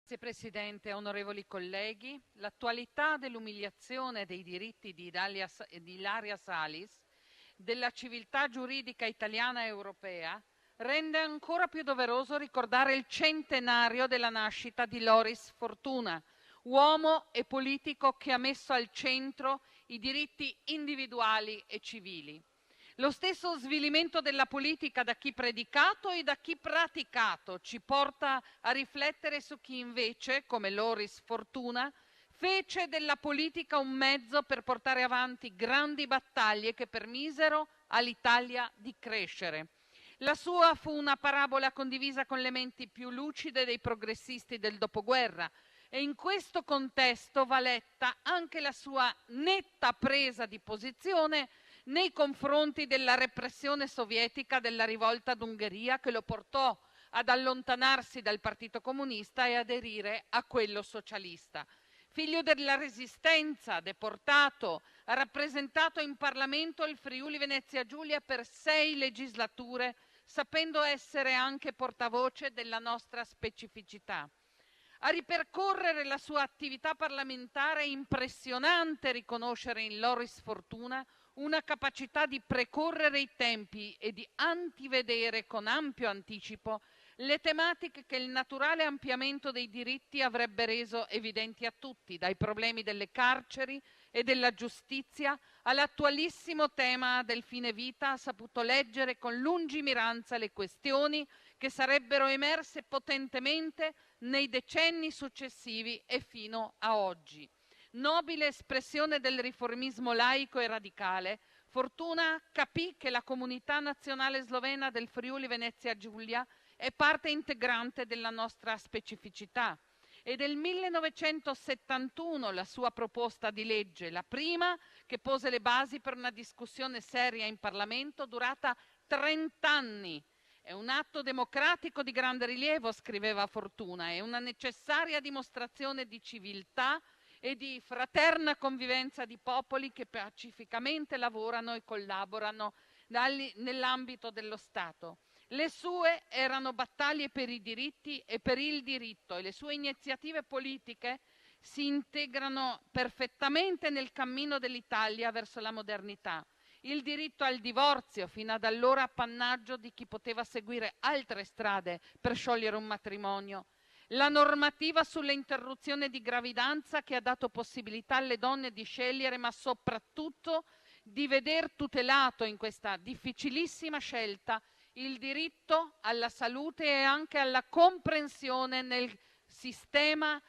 Signor Presidente, onorevoli colleghi, l'attualità dell'umiliazione dei diritti di Ilaria Salis, della civiltà giuridica italiana e europea, rende ancora più doveroso ricordare il centenario della nascita di Loris Fortuna, uomo e politico che ha messo al centro i diritti individuali e civili. Lo stesso svilimento della politica da chi predicato e da chi praticato ci porta a riflettere su chi invece, come Loris Fortuna, fece della politica un mezzo per portare avanti grandi battaglie che permisero all'Italia di crescere. La sua fu una parabola condivisa con le menti più lucide dei progressisti del dopoguerra e in questo contesto va letta anche la sua netta presa di posizione nei confronti della repressione sovietica della rivolta d'Ungheria che lo portò ad allontanarsi dal Partito Comunista e aderire a quello socialista. Figlio della Resistenza, deportato, ha rappresentato in Parlamento il Friuli Venezia Giulia per 6 legislature, sapendo essere anche portavoce della nostra specificità. A ripercorrere la sua attività parlamentare è impressionante riconoscere in Loris Fortuna una capacità di precorrere i tempi e di antivedere con ampio anticipo le tematiche che il naturale ampliamento dei diritti avrebbe reso evidenti a tutti, dai problemi delle carceri e della giustizia all'attualissimo tema del fine vita. Ha saputo leggere con lungimiranza le questioni che sarebbero emerse potentemente nei decenni successivi e fino a oggi. Nobile espressione del riformismo laico e radicale, Fortuna capì che la comunità nazionale slovena del Friuli Venezia Giulia è parte integrante della nostra specificità. È del 1971 la sua proposta di legge, la prima che pose le basi per una discussione seria in Parlamento durata 30 anni. È un atto democratico di grande rilievo, scriveva Fortuna, è una necessaria dimostrazione di civiltà e di fraterna convivenza di popoli che pacificamente lavorano e collaborano nell'ambito dello Stato. Le sue erano battaglie per i diritti e per il diritto e le sue iniziative politiche si integrano perfettamente nel cammino dell'Italia verso la modernità. Il diritto al divorzio, fino ad allora appannaggio di chi poteva seguire altre strade per sciogliere un matrimonio. La normativa sull'interruzione di gravidanza che ha dato possibilità alle donne di scegliere, ma soprattutto di veder tutelato in questa difficilissima scelta il diritto alla salute e anche alla comprensione nel sistema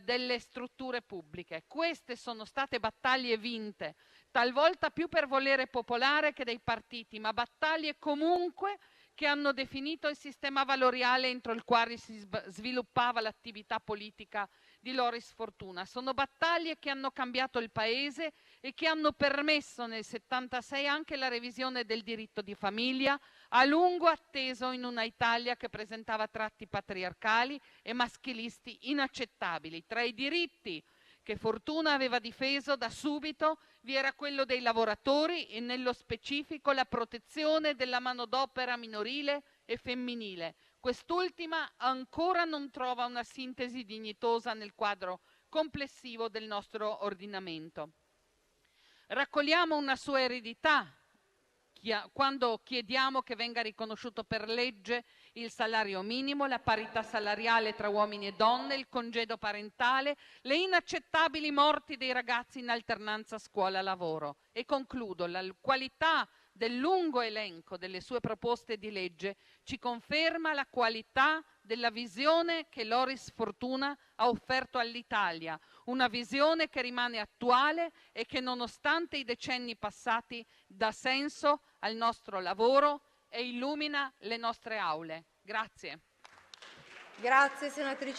delle strutture pubbliche. Queste sono state battaglie vinte, talvolta più per volere popolare che dei partiti, ma battaglie comunque che hanno definito il sistema valoriale entro il quale si sviluppava l'attività politica di Loris Fortuna. Sono battaglie che hanno cambiato il Paese e che hanno permesso nel 1976 anche la revisione del diritto di famiglia, a lungo atteso in una Italia che presentava tratti patriarcali e maschilisti inaccettabili. Tra i diritti che Fortuna aveva difeso da subito vi era quello dei lavoratori e nello specifico la protezione della manodopera minorile e femminile. Quest'ultima ancora non trova una sintesi dignitosa nel quadro complessivo del nostro ordinamento. Raccogliamo una sua eredità quando chiediamo che venga riconosciuto per legge il salario minimo, la parità salariale tra uomini e donne, il congedo parentale, le inaccettabili morti dei ragazzi in alternanza scuola-lavoro. E concludo, la qualità del lungo elenco delle sue proposte di legge ci conferma la qualità della visione che Loris Fortuna ha offerto all'Italia, una visione che rimane attuale e che nonostante i decenni passati dà senso al nostro lavoro e illumina le nostre aule. Grazie. Grazie senatrice.